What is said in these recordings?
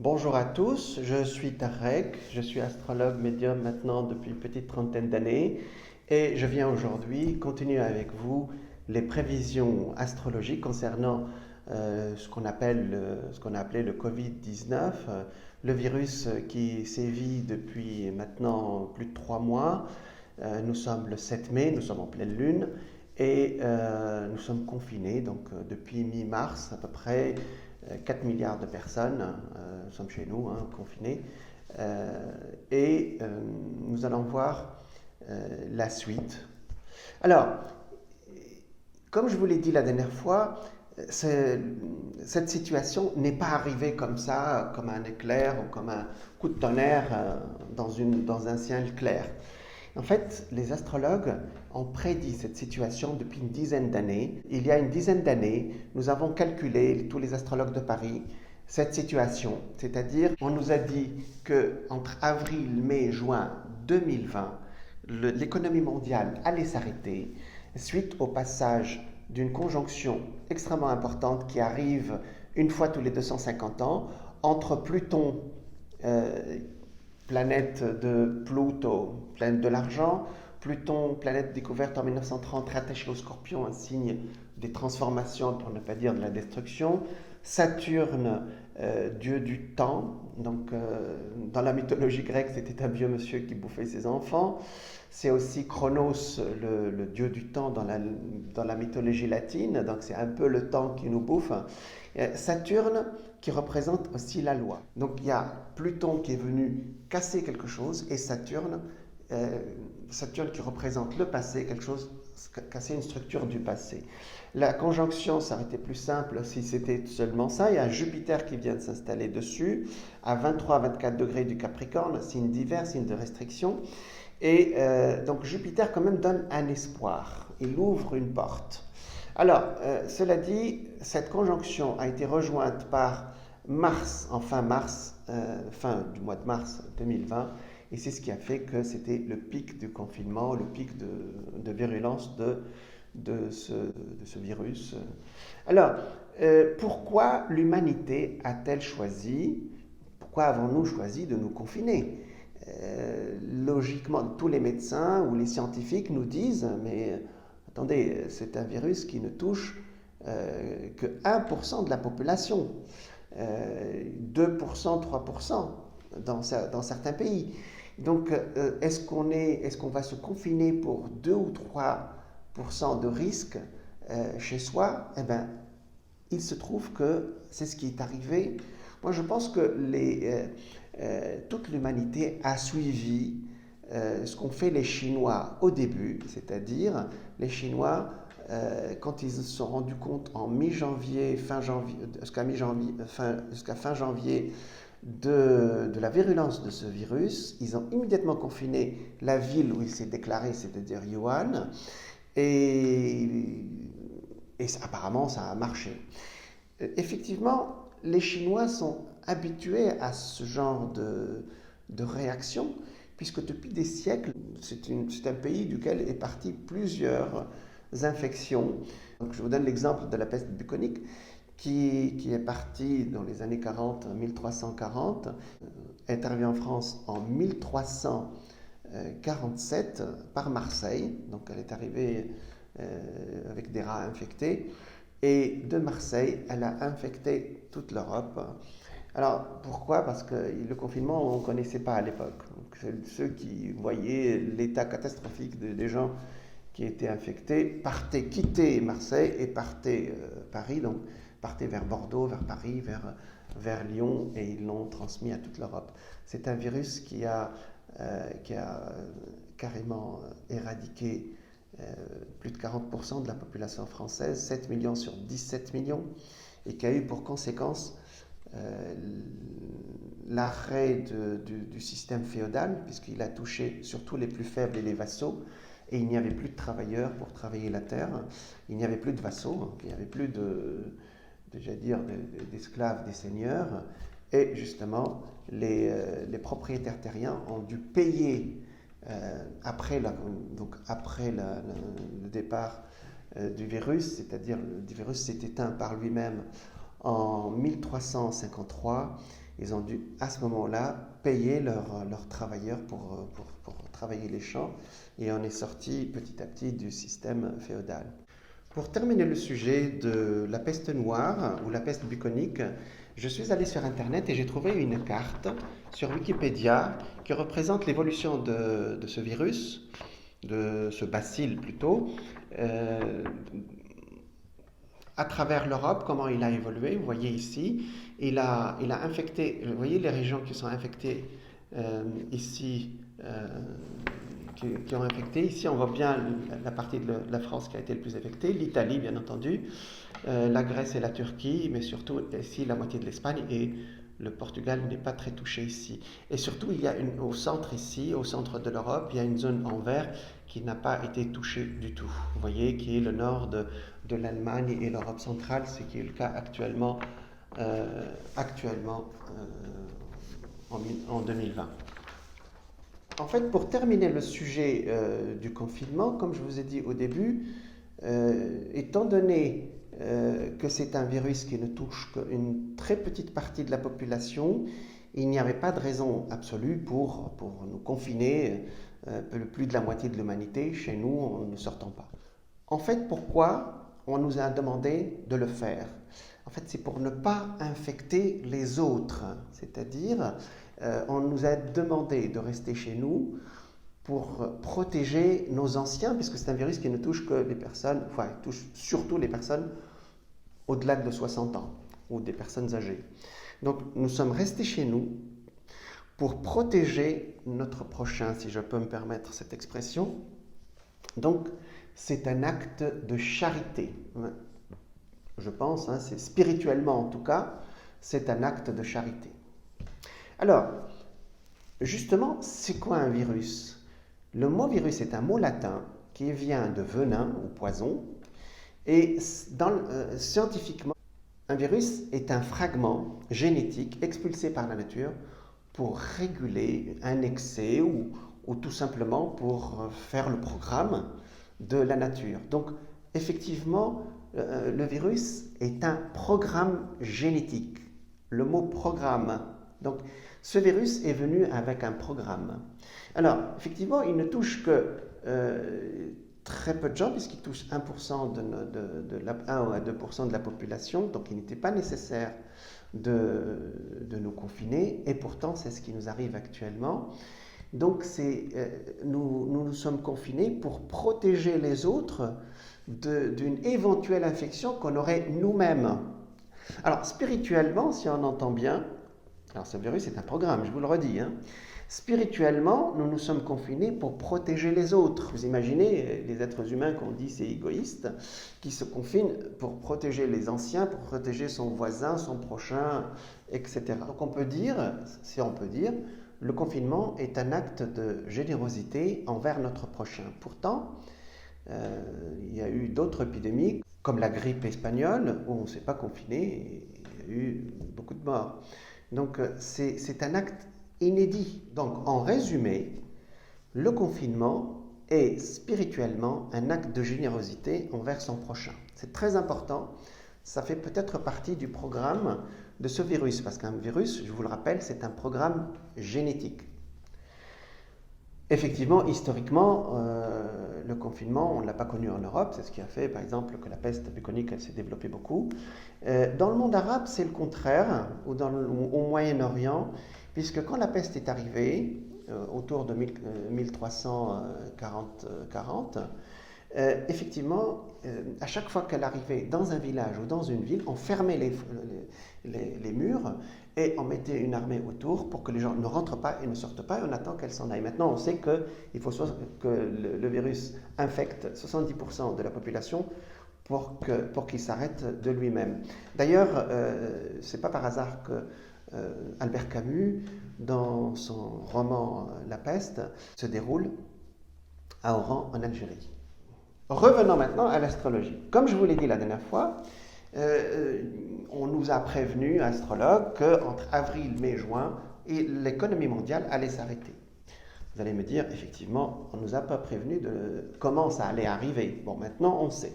Bonjour à tous, je suis Tarek, je suis astrologue médium maintenant depuis une petite trentaine d'années et je viens aujourd'hui continuer avec vous les prévisions astrologiques concernant ce qu'on a appelé le Covid-19, le virus qui sévit depuis maintenant plus de 3 mois. Nous sommes le 7 mai, nous sommes en pleine lune et nous sommes confinés depuis mi-mars à peu près 4 milliards de personnes, sommes chez nous, hein, confinés, et nous allons voir la suite. Alors, comme je vous l'ai dit la dernière fois, cette situation n'est pas arrivée comme ça, comme un éclair ou comme un coup de tonnerre dans un ciel clair. En fait, les astrologues ont prédit cette situation depuis une dizaine d'années. Il y a une dizaine d'années, nous avons calculé, tous les astrologues de Paris, cette situation. C'est-à-dire, on nous a dit qu'entre avril, mai, juin 2020, l'économie mondiale allait s'arrêter suite au passage d'une conjonction extrêmement importante qui arrive une fois tous les 250 ans entre Pluton, euh, planète de Pluto, planète de l'argent, Pluton, planète découverte en 1930, rattachée au Scorpion, un signe des transformations, pour ne pas dire de la destruction. Saturne, dieu du temps. Donc, dans la mythologie grecque, c'était un vieux monsieur qui bouffait ses enfants. C'est aussi Chronos, le dieu du temps dans la mythologie latine. Donc, c'est un peu le temps qui nous bouffe. Saturne qui représente aussi la loi. Donc, il y a Pluton qui est venu casser quelque chose et Saturne qui représente le passé, quelque chose, casser une structure du passé. La conjonction, ça aurait été plus simple si c'était seulement ça. Il y a Jupiter qui vient de s'installer dessus, à 23-24 degrés du Capricorne, signe d'hiver, signe de restriction. Et donc Jupiter quand même donne un espoir, il ouvre une porte. Alors, cela dit, cette conjonction a été rejointe par Mars, en fin mars, fin du mois de mars 2020, et c'est ce qui a fait que c'était le pic du confinement, le pic de virulence de ce virus. Alors, pourquoi l'humanité a-t-elle choisi, pourquoi avons-nous choisi de nous confiner? Logiquement, tous les médecins ou les scientifiques nous disent, mais attendez, c'est un virus qui ne touche que 1% de la population, 2%, 3% dans certains pays. Donc, est-ce qu'on va se confiner pour 2 ou 3% de risque chez soi? Eh bien, il se trouve que c'est ce qui est arrivé. Moi, je pense que toute l'humanité a suivi ce qu'ont fait les Chinois au début, c'est-à-dire les Chinois, quand ils se sont rendus compte en mi-janvier, fin janvier, jusqu'à fin janvier de la virulence de ce virus, ils ont immédiatement confiné la ville où il s'est déclaré, c'est-à-dire Wuhan, et, apparemment ça a marché. Effectivement, les Chinois sont habitués à ce genre de réaction, puisque depuis des siècles, c'est un pays duquel est parti plusieurs infections. Donc, je vous donne l'exemple de la peste bubonique, qui est partie dans les années 40, 1340, est arrivée en France en 1347 par Marseille. Donc, elle est arrivée avec des rats infectés. Et de Marseille, elle a infecté toute l'Europe. Alors pourquoi? Parce que le confinement, on ne connaissait pas à l'époque. Donc, ceux qui voyaient l'état catastrophique des gens qui étaient infectés quittaient Marseille et partaient Paris, donc partaient vers Bordeaux, vers Paris, vers Lyon, et ils l'ont transmis à toute l'Europe. C'est un virus qui a carrément éradiqué plus de 40% de la population française, 7 millions sur 17 millions, et qui a eu pour conséquence l'arrêt du système féodal, puisqu'il a touché surtout les plus faibles et les vassaux, et il n'y avait plus de travailleurs pour travailler la terre, il n'y avait plus de vassaux, il n'y avait plus d'esclaves des seigneurs, et justement les propriétaires terriens ont dû payer après le départ du virus, c'est-à-dire le virus s'est éteint par lui-même en 1353, Ils ont dû à ce moment-là payer leurs travailleurs pour travailler les champs et on est sorti petit à petit du système féodal. Pour terminer le sujet de la peste noire ou la peste bubonique, je suis allé sur Internet et j'ai trouvé une carte sur Wikipédia qui représente l'évolution de ce virus, de ce bacille plutôt, euh, à travers l'Europe, comment il a évolué. Vous voyez ici, il a infecté, vous voyez les régions qui sont infectées ici, qui ont infecté. Ici, on voit bien la partie de la France qui a été le plus affectée, l'Italie, bien entendu, la Grèce et la Turquie, mais surtout ici, la moitié de l'Espagne et le Portugal n'est pas très touché ici. Et surtout, il y a au centre ici, au centre de l'Europe, il y a une zone en vert qui n'a pas été touchée du tout. Vous voyez, qui est le nord de l'Allemagne et l'Europe centrale, ce qui est le cas actuellement, en 2020. En fait, pour terminer le sujet du confinement, comme je vous ai dit au début, étant donné que c'est un virus qui ne touche qu'une très petite partie de la population, il n'y avait pas de raison absolue pour nous confiner plus de la moitié de l'humanité chez nous en ne sortant pas. En fait, pourquoi on nous a demandé de le faire? En fait, c'est pour ne pas infecter les autres, c'est-à-dire on nous a demandé de rester chez nous pour protéger nos anciens, puisque c'est un virus qui ne touche que les personnes, enfin, il touche surtout les personnes au-delà de 60 ans ou des personnes âgées. Donc, nous sommes restés chez nous pour protéger notre prochain, si je peux me permettre cette expression. Donc, c'est un acte de charité. Je pense, c'est spirituellement en tout cas, c'est un acte de charité. Alors, justement, c'est quoi un virus? Le mot virus est un mot latin qui vient de venin ou poison. Et scientifiquement, un virus est un fragment génétique expulsé par la nature pour réguler un excès ou tout simplement pour faire le programme de la nature. Donc, effectivement, le virus est un programme génétique. Le mot programme. Donc, ce virus est venu avec un programme. Alors, effectivement, il ne touche que très peu de gens, puisqu'il touche 1% 1 à 2% de la population, donc il n'était pas nécessaire de nous confiner, et pourtant c'est ce qui nous arrive actuellement. Donc nous sommes confinés pour protéger les autres d'une éventuelle infection qu'on aurait nous-mêmes. Alors spirituellement, si on entend bien, alors ce virus est un programme, je vous le redis, spirituellement, nous nous sommes confinés pour protéger les autres. Vous imaginez les êtres humains qu'on dit c'est égoïste, qui se confinent pour protéger les anciens, pour protéger son voisin, son prochain, etc. Donc on peut dire, si on peut dire, le confinement est un acte de générosité envers notre prochain. Pourtant, il y a eu d'autres épidémies, comme la grippe espagnole, où on ne s'est pas confiné et il y a eu beaucoup de morts. Donc c'est un acte inédit. Donc en résumé, le confinement est spirituellement un acte de générosité envers son prochain. C'est très important. Ça fait peut-être partie du programme de ce virus, parce qu'un virus, je vous le rappelle, c'est un programme génétique. Effectivement, historiquement, le confinement, on ne l'a pas connu en Europe. C'est ce qui a fait, par exemple, que la peste bubonique s'est développée beaucoup. Dans le monde arabe, c'est le contraire, ou au Moyen-Orient, puisque quand la peste est arrivée, autour de 1340, effectivement, à chaque fois qu'elle arrivait dans un village ou dans une ville, on fermait les murs et on mettait une armée autour pour que les gens ne rentrent pas et ne sortent pas et on attend qu'elle s'en aille. Maintenant, on sait qu'il faut que le virus infecte 70% de la population pour qu'il s'arrête de lui-même. D'ailleurs, ce n'est pas par hasard que Albert Camus, dans son roman La peste, se déroule à Oran, en Algérie. Revenons maintenant à l'astrologie. Comme je vous l'ai dit la dernière fois, on nous a prévenu, astrologues, qu'entre avril, mai, juin, l'économie mondiale allait s'arrêter. Vous allez me dire, effectivement, on ne nous a pas prévenu de comment ça allait arriver. Bon, maintenant, on sait.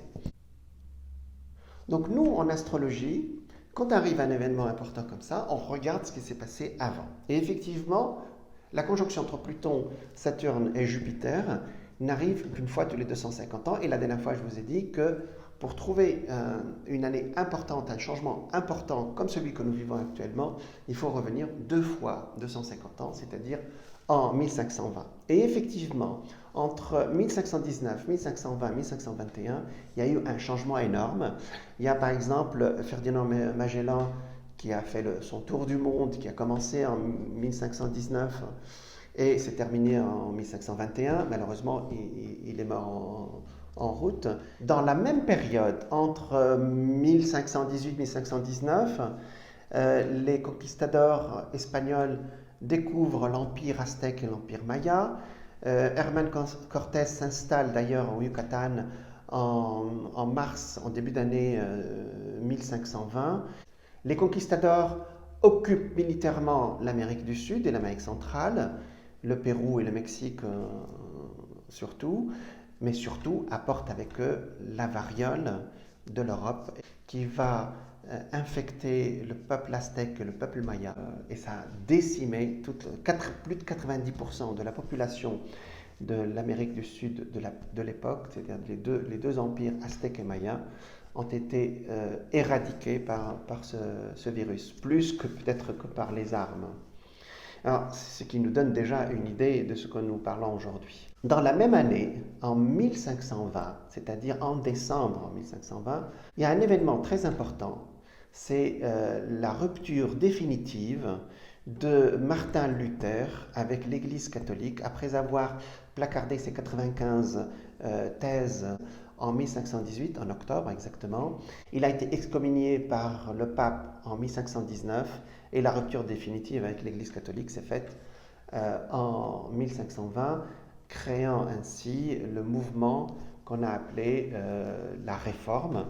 Donc nous, en astrologie, Quand arrive un événement important comme ça, on regarde ce qui s'est passé avant. Et effectivement, la conjonction entre Pluton, Saturne et Jupiter n'arrive qu'une fois tous les 250 ans. Et la dernière fois, je vous ai dit que pour trouver une année importante, un changement important comme celui que nous vivons actuellement, il faut revenir 2 fois 250 ans, c'est-à-dire en 1520. Et effectivement, entre 1519, 1520, 1521, il y a eu un changement énorme. Il y a par exemple Ferdinand Magellan qui a fait son tour du monde, qui a commencé en 1519 et s'est terminé en 1521. Malheureusement, il est mort en route. Dans la même période, entre 1518 et 1519, les conquistadors espagnols découvrent l'empire aztèque et l'empire maya. Hernán Cortés s'installe d'ailleurs au Yucatan en mars, en début d'année 1520. Les conquistadors occupent militairement l'Amérique du Sud et l'Amérique centrale, le Pérou et le Mexique surtout, mais surtout apportent avec eux la variole de l'Europe qui va infecter le peuple aztèque et le peuple maya et ça a décimé plus de 90% de la population de l'Amérique du Sud de l'époque, c'est-à-dire les deux empires aztèques et maya, ont été éradiqués par ce virus, plus que peut-être que par les armes. Alors, ce qui nous donne déjà une idée de ce que nous parlons aujourd'hui. Dans la même année, en 1520, c'est-à-dire en décembre 1520, il y a un événement très important, c'est la rupture définitive de Martin Luther avec l'Église catholique après avoir placardé ses 95 thèses en 1518, en octobre exactement. Il a été excommunié par le pape en 1519 et la rupture définitive avec l'Église catholique s'est faite en 1520, créant ainsi le mouvement qu'on a appelé la Réforme,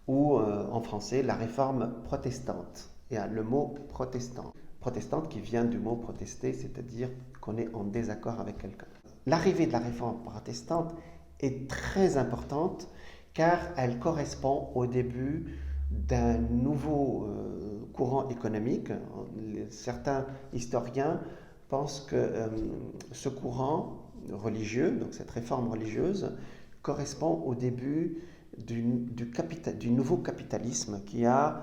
ou en français la Réforme protestante. Il y a le mot protestant. Protestante qui vient du mot protester, c'est-à-dire qu'on est en désaccord avec quelqu'un. L'arrivée de la Réforme protestante est très importante car elle correspond au début d'un nouveau courant économique. Certains historiens pensent que ce courant religieux, donc cette réforme religieuse, correspond au début du nouveau capitalisme qui a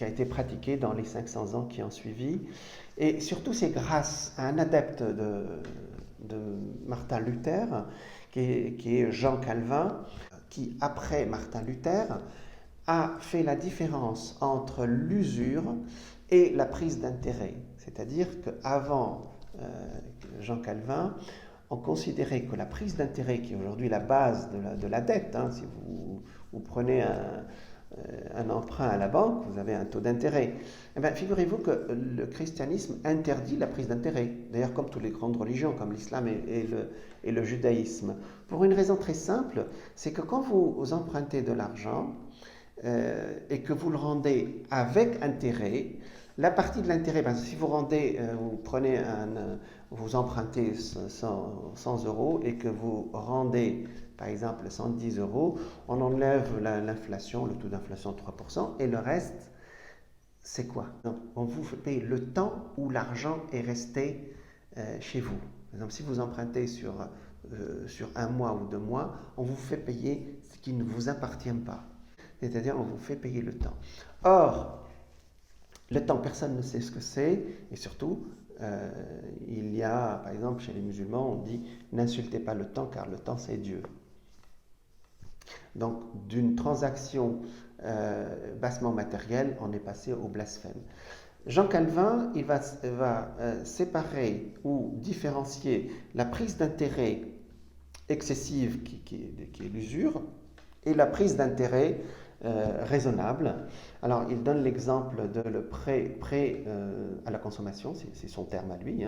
été pratiqué dans les 500 ans qui ont suivi. Et surtout, c'est grâce à un adepte de Martin Luther, qui est Jean Calvin, qui, après Martin Luther, a fait la différence entre l'usure et la prise d'intérêt. C'est-à-dire qu'avant Jean Calvin, on considérait que la prise d'intérêt, qui est aujourd'hui la base de la dette, si vous prenez un emprunt à la banque, vous avez un taux d'intérêt. Eh bien, figurez-vous que le christianisme interdit la prise d'intérêt, d'ailleurs comme toutes les grandes religions, comme l'islam et le judaïsme. Pour une raison très simple, c'est que quand vous empruntez de l'argent et que vous le rendez avec intérêt, la partie de l'intérêt, si vous vous empruntez 100 euros et que vous rendez par exemple 110 euros, on enlève l'inflation, le taux d'inflation de 3%, et le reste, c'est quoi? Donc, on vous fait payer le temps où l'argent est resté chez vous. Par exemple, si vous empruntez sur 1 mois ou 2 mois, on vous fait payer ce qui ne vous appartient pas. C'est-à-dire, on vous fait payer le temps. Or, le temps, personne ne sait ce que c'est, et surtout, il y a, par exemple, chez les musulmans, on dit « n'insultez pas le temps, car le temps, c'est Dieu ». Donc, d'une transaction bassement matérielle, on est passé au blasphème. Jean Calvin, il va séparer ou différencier la prise d'intérêt excessive, qui est l'usure, et la prise d'intérêt raisonnable. Alors, il donne l'exemple de le prêt à la consommation, c'est son terme à lui,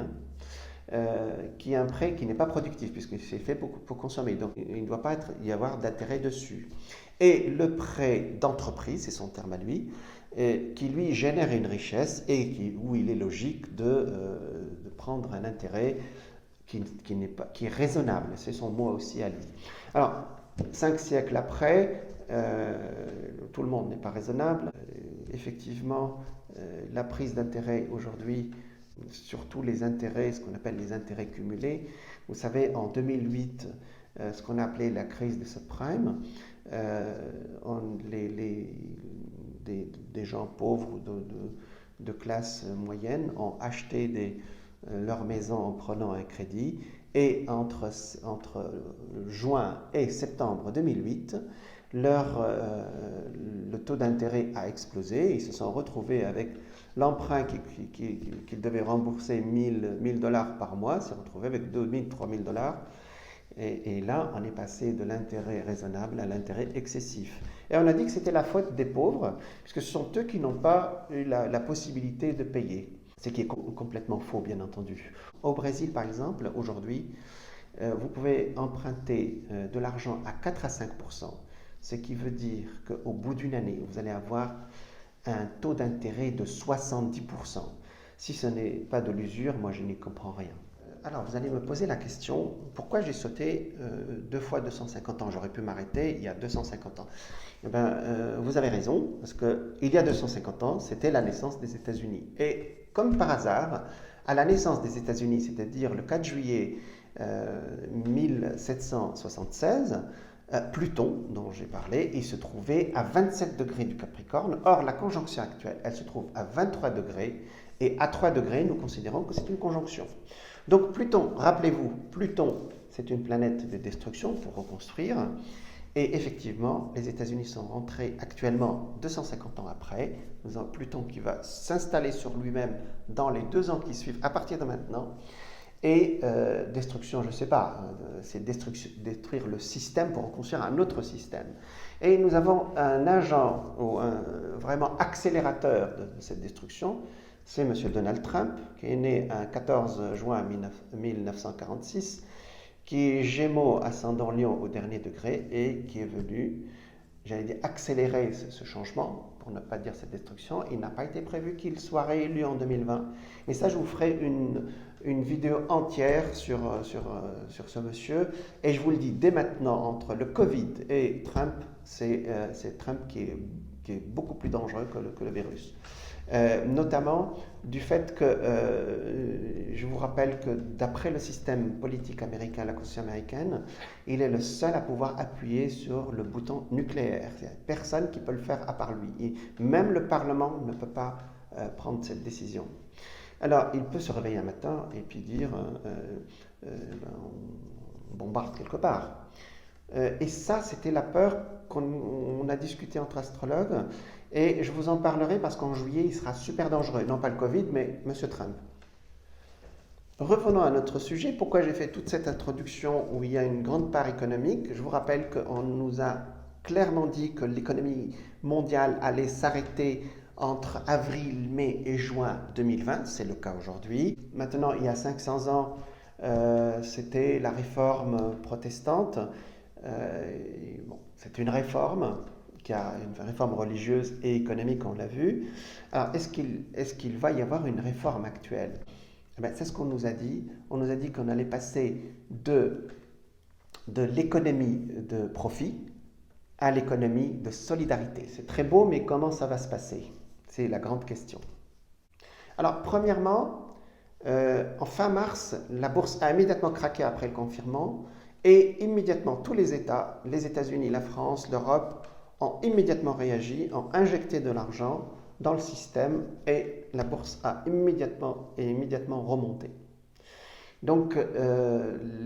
qui est un prêt qui n'est pas productif, puisque c'est fait pour consommer. Donc, il ne doit pas y avoir d'intérêt dessus. Et le prêt d'entreprise, c'est son terme à lui, qui lui génère une richesse et où il est logique de prendre un intérêt qui est raisonnable. C'est son mot aussi à lui. Alors, 5 siècles après, tout le monde n'est pas raisonnable. Effectivement, la prise d'intérêt aujourd'hui, surtout les intérêts, ce qu'on appelle les intérêts cumulés. Vous savez, en 2008, ce qu'on a appelé la crise des subprimes, des gens pauvres de classe moyenne ont acheté leur maison en prenant un crédit. Et entre juin et septembre 2008, le taux d'intérêt a explosé. Ils se sont retrouvés avec l'emprunt qu'ils devaient rembourser 1000 dollars par mois, s'est retrouvé avec 2000, 3000 dollars. Et là, on est passé de l'intérêt raisonnable à l'intérêt excessif. Et on a dit que c'était la faute des pauvres, puisque ce sont eux qui n'ont pas eu la possibilité de payer. Ce qui est complètement faux, bien entendu. Au Brésil, par exemple, aujourd'hui, vous pouvez emprunter de l'argent à 4 à 5%, ce qui veut dire qu'au bout d'une année, vous allez avoir un taux d'intérêt de 70%. Si ce n'est pas de l'usure, moi je n'y comprends rien. Alors, vous allez me poser la question, pourquoi j'ai sauté 2 fois 250 ans? J'aurais pu m'arrêter il y a 250 ans. Eh bien, vous avez raison, parce qu'il y a 250 ans, c'était la naissance des États-Unis. Et comme par hasard, à la naissance des États-Unis, c'est-à-dire le 4 juillet 1776, Pluton, dont j'ai parlé, il se trouvait à 27 degrés du Capricorne. Or, la conjonction actuelle, elle se trouve à 23 degrés. Et à 3 degrés, nous considérons que c'est une conjonction. Donc Pluton, rappelez-vous, Pluton, c'est une planète de destruction pour reconstruire. Et effectivement, les États-Unis sont rentrés actuellement 250 ans après. Nous avons Pluton qui va s'installer sur lui-même dans les 2 ans qui suivent à partir de maintenant. Et destruction, je ne sais pas, c'est détruire le système pour reconstruire un autre système. Et nous avons un agent ou un vraiment accélérateur de cette destruction, c'est M. Donald Trump, qui est né un 14 juin 1946, qui est Gémeaux ascendant Lion au dernier degré et qui est venu, j'allais dire, accélérer ce changement, pour ne pas dire cette destruction. Il n'a pas été prévu qu'il soit réélu en 2020. Et ça, je vous ferai une vidéo entière sur ce monsieur. Et je vous le dis dès maintenant, entre le Covid et Trump, c'est Trump qui est beaucoup plus dangereux que le virus. Notamment du fait que, je vous rappelle que d'après le système politique américain, la Constitution américaine, il est le seul à pouvoir appuyer sur le bouton nucléaire. Il n'y a personne qui peut le faire à part lui. Même le Parlement ne peut pas prendre cette décision. Alors, il peut se réveiller un matin et puis dire on bombarde quelque part. Et ça, c'était la peur qu'on a discuté entre astrologues. Et je vous en parlerai parce qu'en juillet, il sera super dangereux. Non pas le Covid, mais M. Trump. Revenons à notre sujet. Pourquoi j'ai fait toute cette introduction où il y a une grande part économique? Je vous rappelle qu'on nous a clairement dit que l'économie mondiale allait s'arrêter entre avril, mai et juin 2020. C'est le cas aujourd'hui. Maintenant, il y a 500 ans, c'était la réforme protestante. C'est une réforme qui a une réforme religieuse et économique, on l'a vu. Alors, est-ce qu'il va y avoir une réforme actuelle? C'est ce qu'on nous a dit. On nous a dit qu'on allait passer de l'économie de profit à l'économie de solidarité. C'est très beau, mais comment ça va se passer? C'est la grande question. Alors, premièrement, en fin mars, la bourse a immédiatement craqué après le confinement et immédiatement tous les États, les États-Unis, la France, l'Europe, ont immédiatement réagi, ont injecté de l'argent dans le système et la bourse a immédiatement remonté. Donc,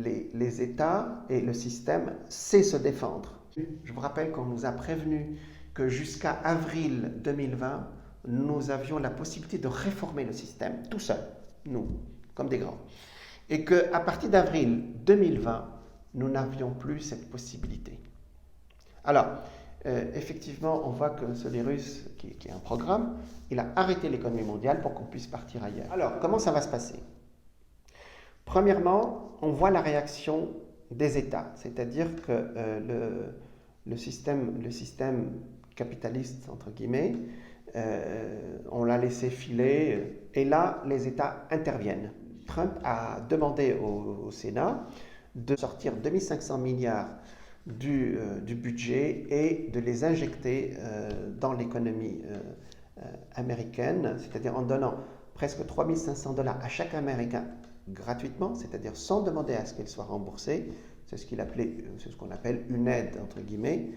les États et le système savent se défendre. Je vous rappelle qu'on nous a prévenu que jusqu'à avril 2020, nous avions la possibilité de réformer le système tout seul, nous, comme des grands. Et qu'à partir d'avril 2020, nous n'avions plus cette possibilité. Alors, effectivement, on voit que ce virus, qui est un programme, il a arrêté l'économie mondiale pour qu'on puisse partir ailleurs. Alors, comment ça va se passer? Premièrement, on voit la réaction des États, c'est-à-dire que le système capitaliste, entre guillemets, on l'a laissé filer, et là, les États interviennent. Trump a demandé au Sénat de sortir 2500 milliards du budget et de les injecter dans l'économie américaine, c'est-à-dire en donnant presque 3 500 $ à chaque Américain gratuitement, c'est-à-dire sans demander à ce qu'il soit remboursé. C'est ce qu'on appelle une aide, entre guillemets.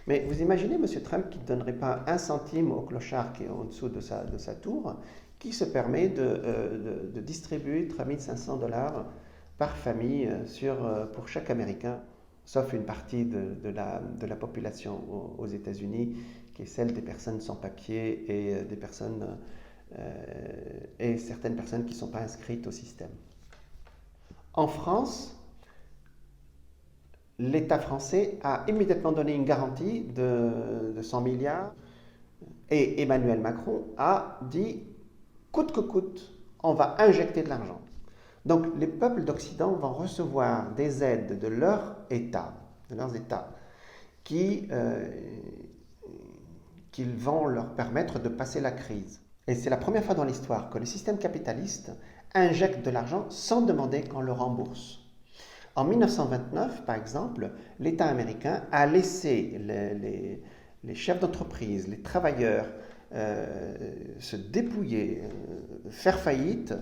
Mais vous imaginez M. Trump qui ne donnerait pas un centime au clochard qui est en dessous de sa tour, qui se permet de distribuer 3 500 $ par famille pour chaque Américain, sauf une partie de la population aux États-Unis, qui est celle des personnes sans papier et et certaines personnes qui ne sont pas inscrites au système. En France, l'État français a immédiatement donné une garantie de 100 milliards et Emmanuel Macron a dit coûte que coûte, on va injecter de l'argent. Donc les peuples d'Occident vont recevoir des aides de leurs États, qui vont leur permettre de passer la crise. Et c'est la première fois dans l'histoire que le système capitaliste injecte de l'argent sans demander qu'on le rembourse. En 1929, par exemple, l'État américain a laissé les chefs d'entreprise, les travailleurs se dépouiller, faire faillite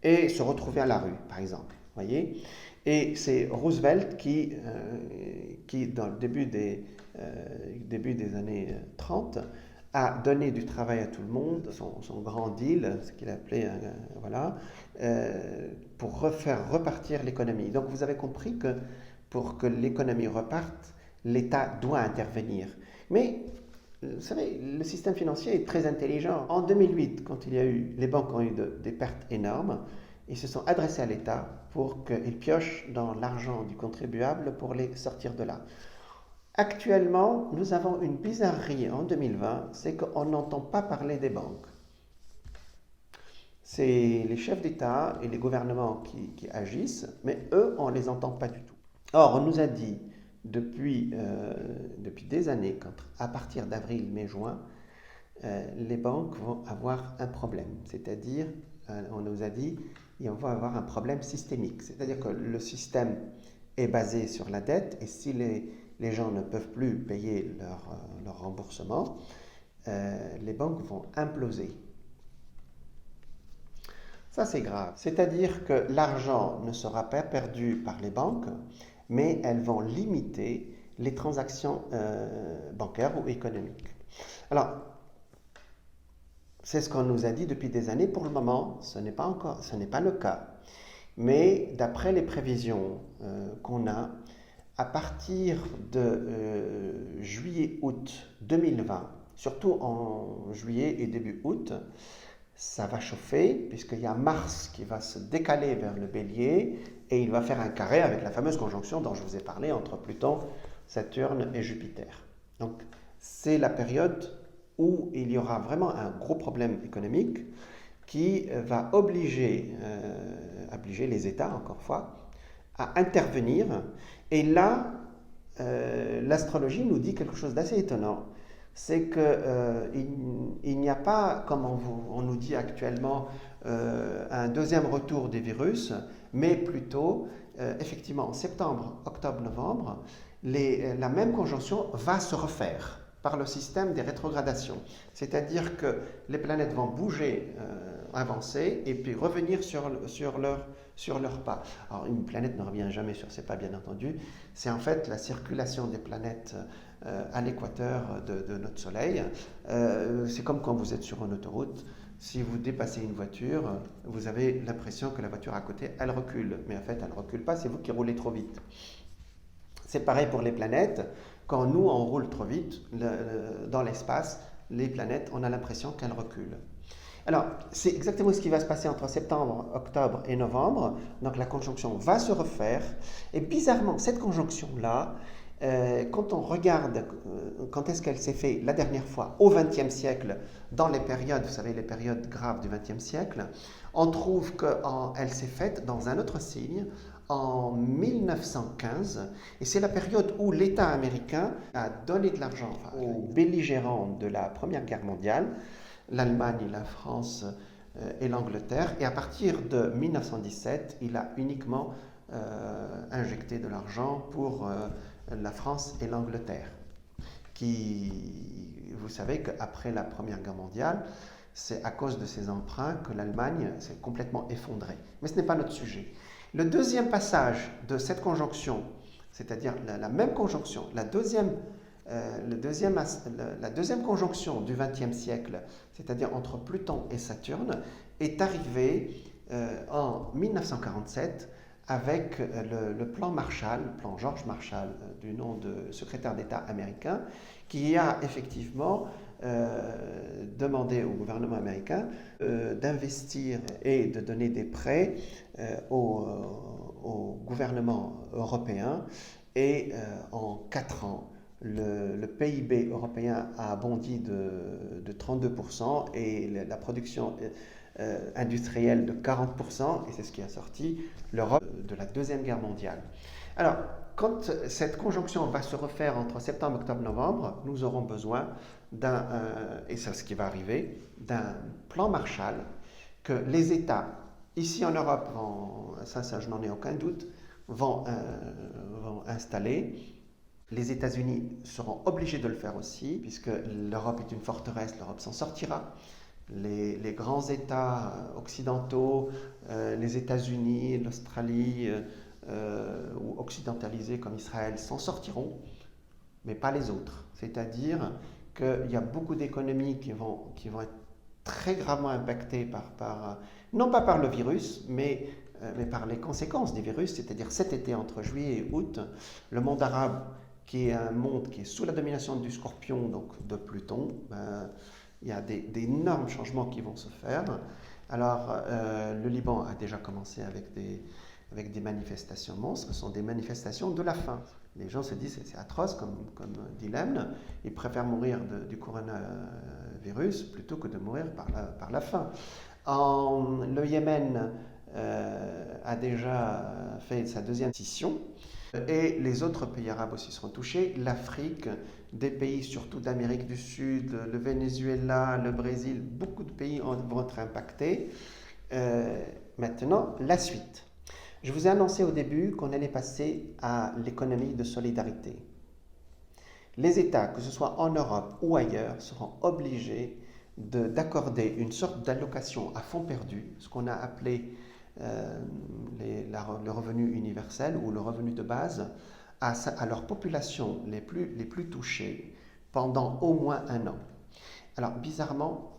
et se retrouver à la rue, par exemple. Voyez ? Et c'est Roosevelt qui, dans le début des années 30, a donné du travail à tout le monde, son grand deal, ce qu'il appelait, pour faire repartir l'économie. Donc vous avez compris que pour que l'économie reparte, l'État doit intervenir. Mais vous savez, le système financier est très intelligent. En 2008, quand les banques ont eu des pertes énormes, ils se sont adressés à l'État pour qu'il pioche dans l'argent du contribuable pour les sortir de là. Actuellement, nous avons une bizarrerie en 2020, c'est qu'on n'entend pas parler des banques. C'est les chefs d'État et les gouvernements qui agissent, mais eux, on ne les entend pas du tout. Or, on nous a dit depuis des années qu'à partir d'avril, mai, juin, les banques vont avoir un problème. C'est-à-dire, on nous a dit, on va avoir un problème systémique. C'est-à-dire que le système est basé sur la dette et si les gens ne peuvent plus payer leur remboursement, les banques vont imploser. Ça, c'est grave. C'est-à-dire que l'argent ne sera pas perdu par les banques, mais elles vont limiter les transactions bancaires ou économiques. Alors, c'est ce qu'on nous a dit depuis des années. Pour le moment, ce n'est pas le cas. Mais d'après les prévisions qu'on a, à partir de juillet-août 2020, surtout en juillet et début août, ça va chauffer puisqu'il y a Mars qui va se décaler vers le Bélier et il va faire un carré avec la fameuse conjonction dont je vous ai parlé entre Pluton, Saturne et Jupiter. Donc c'est la période où il y aura vraiment un gros problème économique qui va obliger les États, encore une fois, à intervenir. Et là, l'astrologie nous dit quelque chose d'assez étonnant. C'est qu'il n'y a pas, comme on nous dit actuellement, un deuxième retour des virus, mais plutôt, effectivement, en septembre, octobre, novembre, la même conjonction va se refaire par le système des rétrogradations. C'est-à-dire que les planètes vont bouger, avancer, et puis revenir sur leur pas. Alors, une planète ne revient jamais sur ses pas, bien entendu. C'est en fait la circulation des planètes à l'équateur de notre Soleil. C'est comme quand vous êtes sur une autoroute. Si vous dépassez une voiture, vous avez l'impression que la voiture à côté, elle recule. Mais en fait, elle ne recule pas, c'est vous qui roulez trop vite. C'est pareil pour les planètes. Quand nous, on roule trop vite dans l'espace, les planètes, on a l'impression qu'elles reculent. Alors, c'est exactement ce qui va se passer entre septembre, octobre et novembre. Donc, la conjonction va se refaire. Et bizarrement, cette conjonction-là, quand on regarde quand est-ce qu'elle s'est faite la dernière fois au XXe siècle, dans les périodes, vous savez, les périodes graves du XXe siècle, on trouve qu'elle s'est faite dans un autre signe, en 1915, et c'est la période où l'État américain a donné de l'argent aux belligérants de la Première Guerre mondiale, l'Allemagne, la France et l'Angleterre, et à partir de 1917, il a uniquement injecté de l'argent pour la France et l'Angleterre. Vous savez qu'après la Première Guerre mondiale, c'est à cause de ces emprunts que l'Allemagne s'est complètement effondrée. Mais ce n'est pas notre sujet. Le deuxième passage de cette conjonction, c'est-à-dire la même conjonction, la deuxième conjonction du XXe siècle, c'est-à-dire entre Pluton et Saturne, est arrivée en 1947 avec le plan Marshall, le plan George Marshall, du nom de secrétaire d'État américain, qui a effectivement demandé au gouvernement américain d'investir et de donner des prêts au gouvernement européen. Et en 4 ans, le PIB européen a bondi de 32% et la production industrielle de 40%, et c'est ce qui a sorti l'Europe de la Deuxième Guerre mondiale. Alors, quand cette conjonction va se refaire entre septembre, octobre, novembre, nous aurons besoin et c'est ce qui va arriver, d'un plan Marshall que les États, ici en Europe, ça je n'en ai aucun doute, vont installer. Les États-Unis seront obligés de le faire aussi, puisque l'Europe est une forteresse, l'Europe s'en sortira. Les grands États occidentaux, les États-Unis, l'Australie, ou occidentalisés comme Israël, s'en sortiront, mais pas les autres. C'est-à-dire qu'il y a beaucoup d'économies qui vont être très gravement impactées non pas par le virus, mais par les conséquences des virus. C'est-à-dire cet été, entre juillet et août, le monde arabe, qui est un monde qui est sous la domination du Scorpion, donc de Pluton, il y a d'énormes changements qui vont se faire. Alors, le Liban a déjà commencé avec des manifestations monstres. Ce sont des manifestations de la faim. Les gens se disent c'est atroce comme dilemme. Ils préfèrent mourir du coronavirus plutôt que de mourir par la faim. Le Yémen a déjà fait sa deuxième scission. Et les autres pays arabes aussi seront touchés. L'Afrique, des pays surtout d'Amérique du Sud, le Venezuela, le Brésil, beaucoup de pays vont être impactés. Maintenant, la suite. Je vous ai annoncé au début qu'on allait passer à l'économie de solidarité. Les États, que ce soit en Europe ou ailleurs, seront obligés d'accorder une sorte d'allocation à fonds perdu, ce qu'on a appelé le revenu universel ou le revenu de base, à leurs populations les plus touchées pendant au moins 1 an. Alors bizarrement,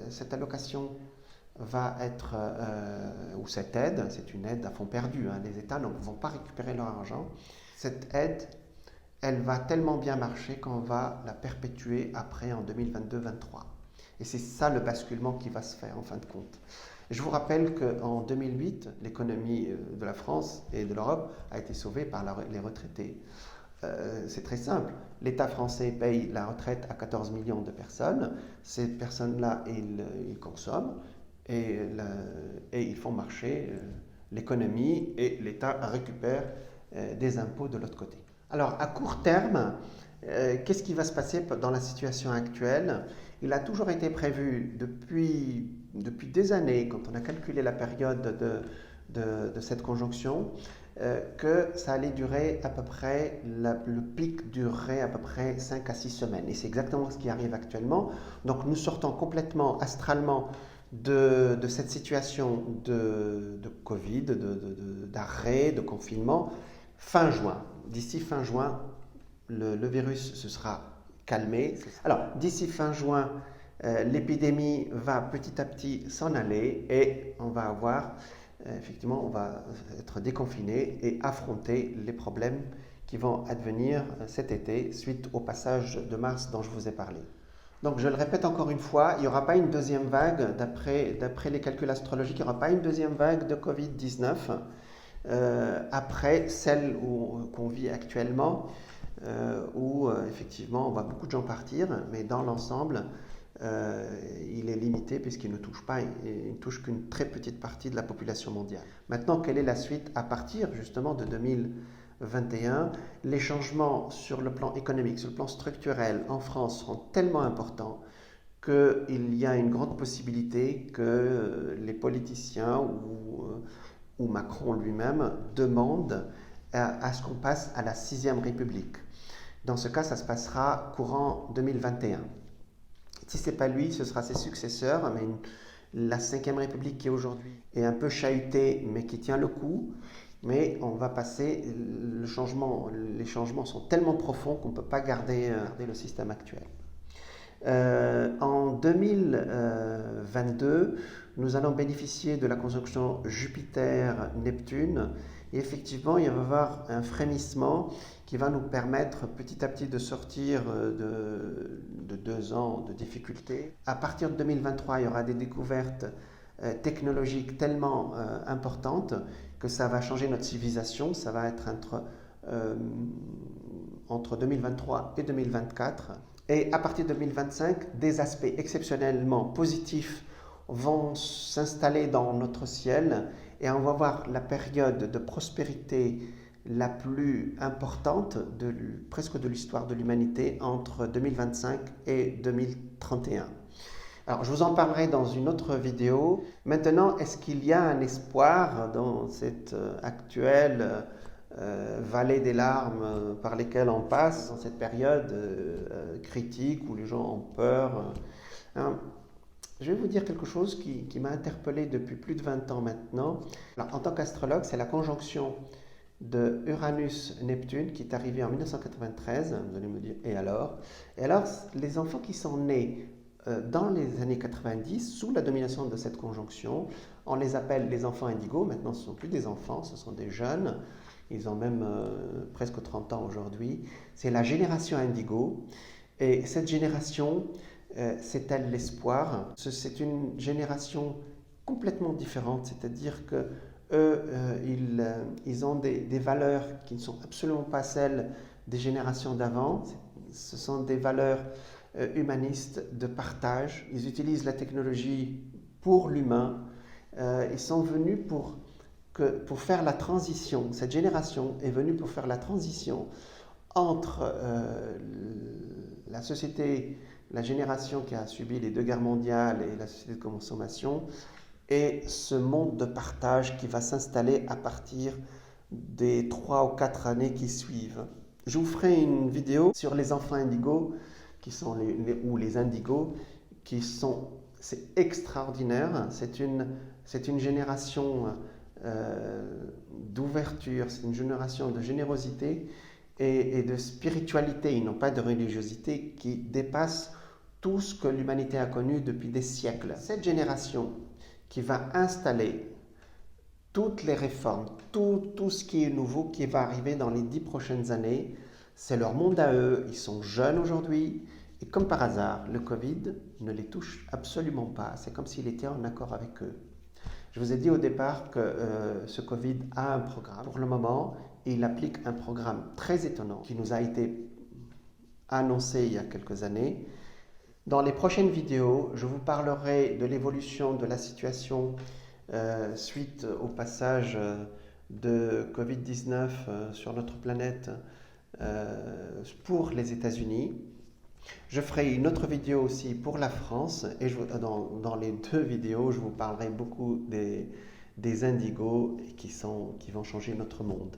cette allocation va être, ou cette aide, c'est une aide à fonds perdu, les États ne vont pas récupérer leur argent. Cette aide, elle va tellement bien marcher qu'on va la perpétuer après en 2022-2023. Et c'est ça le basculement qui va se faire en fin de compte. Je vous rappelle qu'en 2008, l'économie de la France et de l'Europe a été sauvée par les retraités. C'est très simple. L'État français paye la retraite à 14 millions de personnes. Ces personnes-là, ils consomment et ils font marcher l'économie et l'État récupère des impôts de l'autre côté. Alors, à court terme, qu'est-ce qui va se passer dans la situation actuelle? Il a toujours été prévu depuis des années, quand on a calculé la période de cette conjonction, que ça allait durer à peu près, le pic durerait à peu près 5 à 6 semaines. Et c'est exactement ce qui arrive actuellement. Donc nous sortons complètement astralement de cette situation de Covid, d'arrêt, de confinement, fin juin. D'ici fin juin, le virus se sera calmé. Alors, d'ici fin juin, l'épidémie va petit à petit s'en aller et on va avoir, effectivement, on va être déconfiné et affronter les problèmes qui vont advenir cet été suite au passage de mars dont je vous ai parlé. Donc, je le répète encore une fois, il n'y aura pas une deuxième vague, d'après les calculs astrologiques, il n'y aura pas une deuxième vague de Covid-19 après celle qu'on vit actuellement. Où effectivement on voit beaucoup de gens partir, mais dans l'ensemble, il est limité puisqu'il ne touche pas, il ne touche qu'une très petite partie de la population mondiale. Maintenant, quelle est la suite à partir justement de 2021? Les changements sur le plan économique, sur le plan structurel en France seront tellement importants qu'il y a une grande possibilité que les politiciens ou Macron lui-même demandent à ce qu'on passe à la 6e République. Dans ce cas, ça se passera courant 2021. Si ce n'est pas lui, ce sera ses successeurs, mais la 5e République qui aujourd'hui est un peu chahutée, mais qui tient le coup. Mais on va passer, les changements sont tellement profonds qu'on ne peut pas garder le système actuel. En 2022, nous allons bénéficier de la conjonction Jupiter-Neptune. Et effectivement, il va y avoir un frémissement qui va nous permettre petit à petit de sortir de 2 ans de difficultés. À partir de 2023, il y aura des découvertes technologiques tellement importantes que ça va changer notre civilisation. Ça va être entre 2023 et 2024. Et à partir de 2025, des aspects exceptionnellement positifs vont s'installer dans notre ciel et on va voir la période de prospérité la plus importante presque de l'histoire de l'humanité entre 2025 et 2031. Alors, je vous en parlerai dans une autre vidéo. Maintenant, est-ce qu'il y a un espoir dans cette actuelle vallée des larmes par lesquelles on passe dans cette période critique où les gens ont peur? Je vais vous dire quelque chose qui m'a interpellé depuis plus de 20 ans maintenant. Alors, en tant qu'astrologue, c'est la conjonction de Uranus-Neptune qui est arrivée en 1993. Vous allez me dire, et alors? Et alors, les enfants qui sont nés dans les années 90, sous la domination de cette conjonction, on les appelle les enfants indigo. Maintenant, ce ne sont plus des enfants, ce sont des jeunes. Ils ont même presque 30 ans aujourd'hui. C'est la génération indigo. Et cette génération, c'est elle l'espoir. C'est une génération complètement différente, c'est-à-dire que eux, ils ont des valeurs qui ne sont absolument pas celles des générations d'avant. Ce sont des valeurs humanistes de partage. Ils utilisent la technologie pour l'humain. Ils sont venus pour faire la transition. Cette génération est venue pour faire la transition entre la société, la génération qui a subi les 2 guerres mondiales et la société de consommation, et ce monde de partage qui va s'installer à partir des 3 ou 4 années qui suivent. Je vous ferai une vidéo sur les enfants indigos, ou les indigos, c'est extraordinaire. C'est une génération d'ouverture, c'est une génération de générosité et de spiritualité. Ils n'ont pas de religiosité qui dépasse tout ce que l'humanité a connu depuis des siècles. Cette génération qui va installer toutes les réformes, tout ce qui est nouveau qui va arriver dans les 10 prochaines années, c'est leur monde à eux. Ils sont jeunes aujourd'hui et comme par hasard, le Covid ne les touche absolument pas. C'est comme s'il était en accord avec eux. Je vous ai dit au départ que ce Covid a un programme. Pour le moment, il applique un programme très étonnant qui nous a été annoncé il y a quelques années. Dans les prochaines vidéos, je vous parlerai de l'évolution de la situation suite au passage de Covid-19 sur notre planète pour les États-Unis. Je ferai une autre vidéo aussi pour la France et dans les 2 vidéos, je vous parlerai beaucoup des indigos qui vont changer notre monde.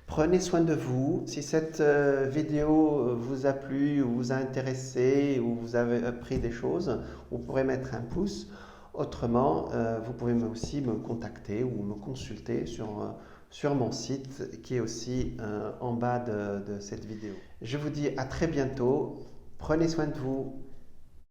Prenez soin de vous. Si cette vidéo vous a plu ou vous a intéressé ou vous avez appris des choses, vous pourrez mettre un pouce. Autrement, vous pouvez aussi me contacter ou me consulter sur mon site qui est aussi en bas de cette vidéo. Je vous dis à très bientôt. Prenez soin de vous.